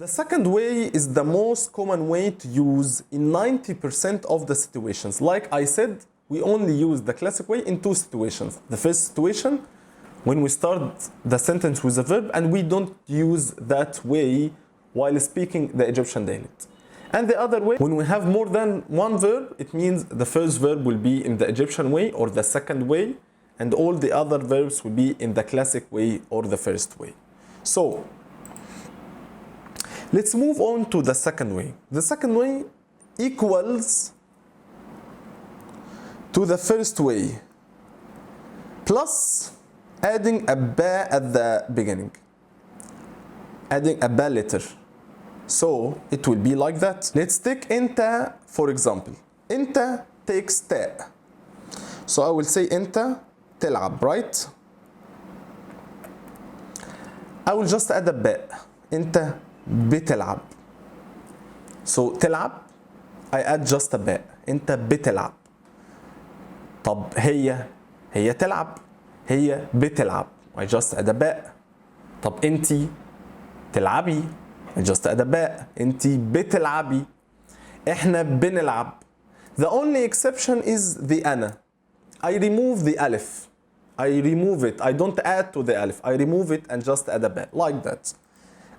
The second way is the most common way to use in 90% of the situations. Like I said, we only use the classic way in two situations. The first situation, when we start the sentence with a verb and we don't use that way while speaking the Egyptian dialect. And the other way, when we have more than one verb, it means the first verb will be in the Egyptian way or the second way, and all the other verbs will be in the classic way or the first way. So, let's move on to the second way. The second way equals to the first way plus adding a ba at the beginning, adding a ba letter. So it will be like that. Let's take anta for example. Anta takes ta. So I will say anta تلعب, right? I will just add a ba. anta بتلعب. So تلعب, I add just a ba. anta بتلعب. طب هي تلعب, هي بتلعب, I just add a ba. طب انتي تلعبي, I just add a ba. انتي بتلعبي. احنا بنلعب. The only exception is the أنا. I remove the ألف. I remove it. I don't add to the ألف. I remove it and just add a ba. Like that.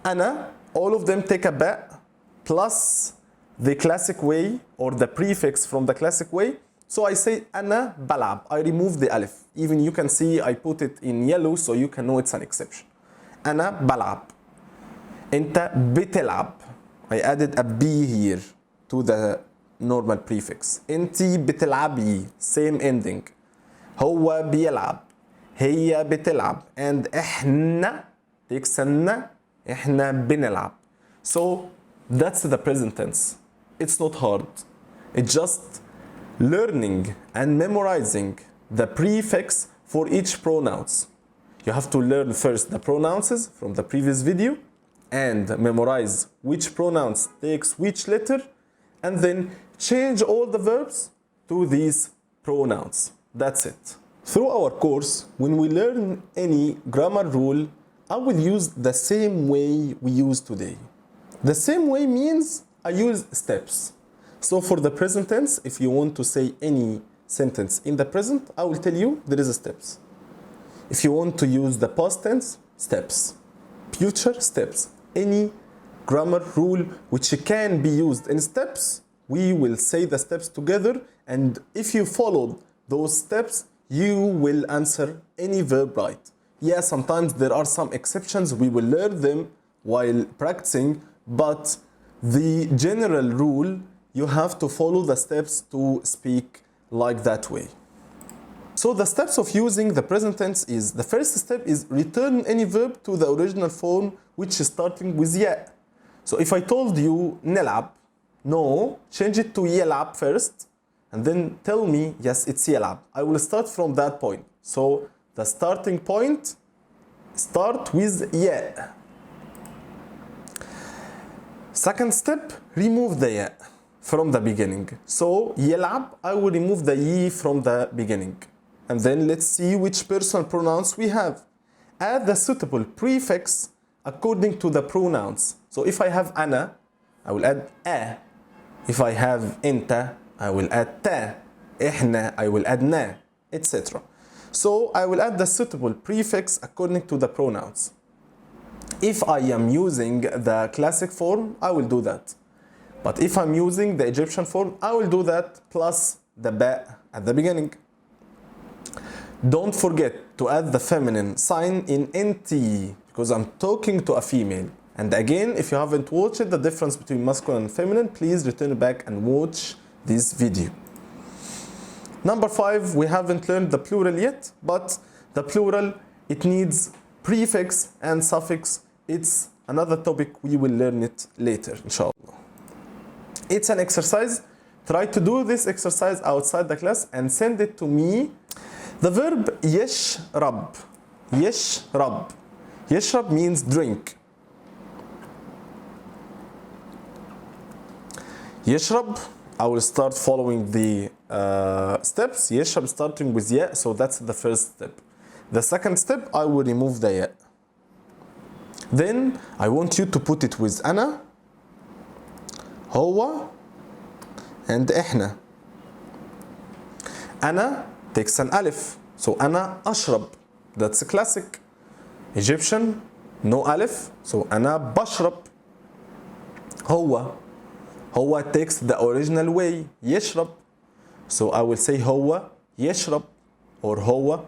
أنا, all of them take a ba plus the classic way or the prefix from the classic way. So I say أنا بلعب. I remove the ألف. Even you can see I put it in yellow so you can know it's an exception. أنا بلعب. أنت بتلعب. I added a B here to the normal prefix. أنتي بتلعبي. Same ending. هو بيلعب. هي بتلعب. And إحنا تكسنا. إحنا بنلعب. So that's the present tense. It's not hard. It's just learning and memorizing the prefix for each pronouns. You have to learn first the pronouns from the previous video and memorize which pronouns takes which letter, and then change all the verbs to these pronouns. That's it. Through our course, when we learn any grammar rule, I will use the same way we use today. The same way means I use steps. So for the present tense, if you want to say any sentence in the present, I will tell you there is steps. If you want to use the past tense, steps. Future, steps. Any grammar rule which can be used in steps, we will say the steps together, and if you followed those steps, you will answer any verb right. Yeah, sometimes there are some exceptions, we will learn them while practicing, but the general rule, you have to follow the steps to speak like that way. So the steps of using the present tense is, the first step is return any verb to the original form which is starting with ya. So if I told you نلعب, no, change it to يلعب first and then tell me, yes, it's يلعب. I will start from that point. So the starting point, start with ya. Second step, remove the ya from the beginning. So يلعب, I will remove the ye from the beginning. And then let's see which personal pronouns we have. Add the suitable prefix according to the pronouns. So if I have أنا, I will add a. If I have أنت, I will add ta. إحنا, I will add na, etc. So I will add the suitable prefix according to the pronouns. If I am using the classic form, I will do that. But if I'm using the Egyptian form, I will do that plus the ba at the beginning. Don't forget to add the feminine sign in NT because I'm talking to a female. And again, if you haven't watched the difference between masculine and feminine, please return back and watch this video. Number 5, we haven't learned the plural yet, but the plural, it needs prefix and suffix. It's another topic, we will learn it later, inshallah. It's an exercise. Try to do this exercise outside the class and send it to me. The verb يشرب. يشرب. يشرب means drink. يشرب, I will start following the steps. يشرب starting with ya, so that's the first step. The second step, I will remove the ya. Then I want you to put it with أنا, هو, and إحنا. أنا takes an ألف. So أنا أشرب. That's a classic. Egyptian, no ألف. So أنا بشرب. هو takes the original way. يشرب. So I will say هو يشرب or هو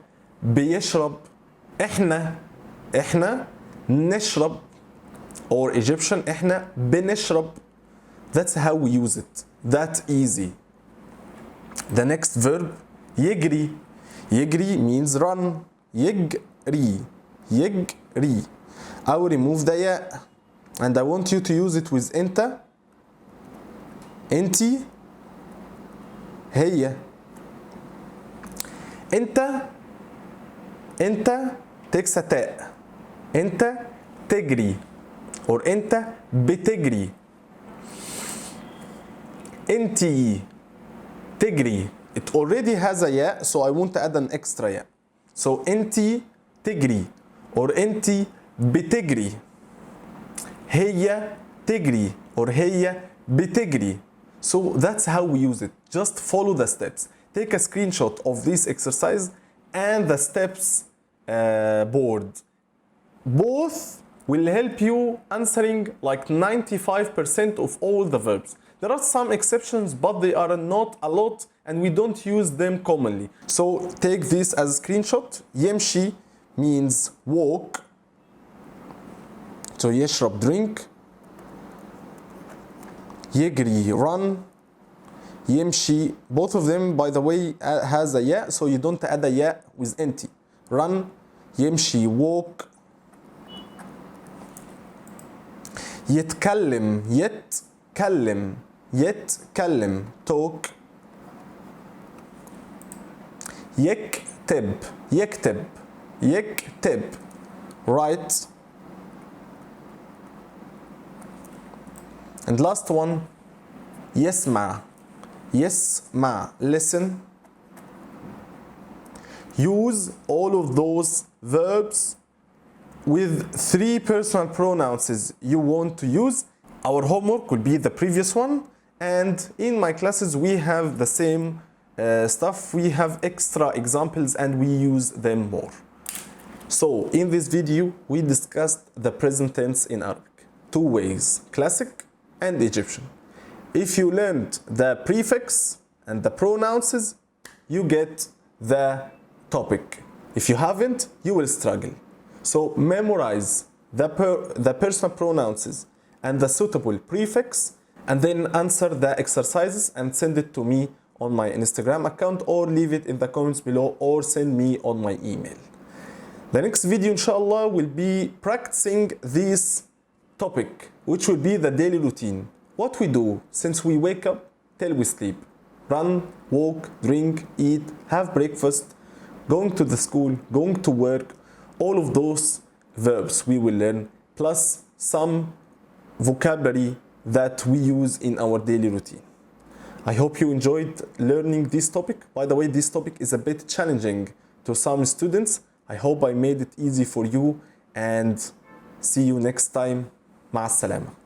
بيشرب. إحنا نشرب or Egyptian إحنا بنشرب. That's how we use it. That easy. The next verb يجري. يجري means run. يجري. I will remove the ياء and I want you to use it with أنت, أنتي, هي. أنت takes a تاء. أنت تجري or أنت بتجري. أنتي تجري. It already has a ياء, so I want to add an extra ياء. So أنتي تجري or أنتي بتجري. هي تجري or هي بتجري. So that's how we use it. Just follow the steps. Take a screenshot of this exercise and the steps board. Both will help you answering like 95% of all the verbs. There are some exceptions, but they are not a lot and we don't use them commonly. So take this as a screenshot. يمشي means walk. So يشرب drink. يجري run. يمشي, both of them by the way has a ياء, so you don't add a ياء with أنتي. Run. يمشي walk. يتكلم talk. يكتب write. And last one يسمع listen. Use all of those verbs with 3 personal pronouns you want to use. Our homework will be the previous one, and in my classes we have the same stuff. We have extra examples and we use them more. So in this video we discussed the present tense in Arabic, 2 ways, classic and Egyptian. If you learned the prefix and the pronouns, you get the topic. If you haven't, you will struggle. So memorize the personal pronouns and the suitable prefix, and then answer the exercises and send it to me on my Instagram account, or leave it in the comments below, or send me on my email. The next video inshallah will be practicing this topic, which will be the daily routine. What we do since we wake up till we sleep. Run, walk, drink, eat, have breakfast, going to the school, going to work. All of those verbs we will learn, plus some vocabulary that we use in our daily routine. I hope you enjoyed learning this topic. By the way, this topic is a bit challenging to some students. I hope I made it easy for you, and see you next time. مع السلامة.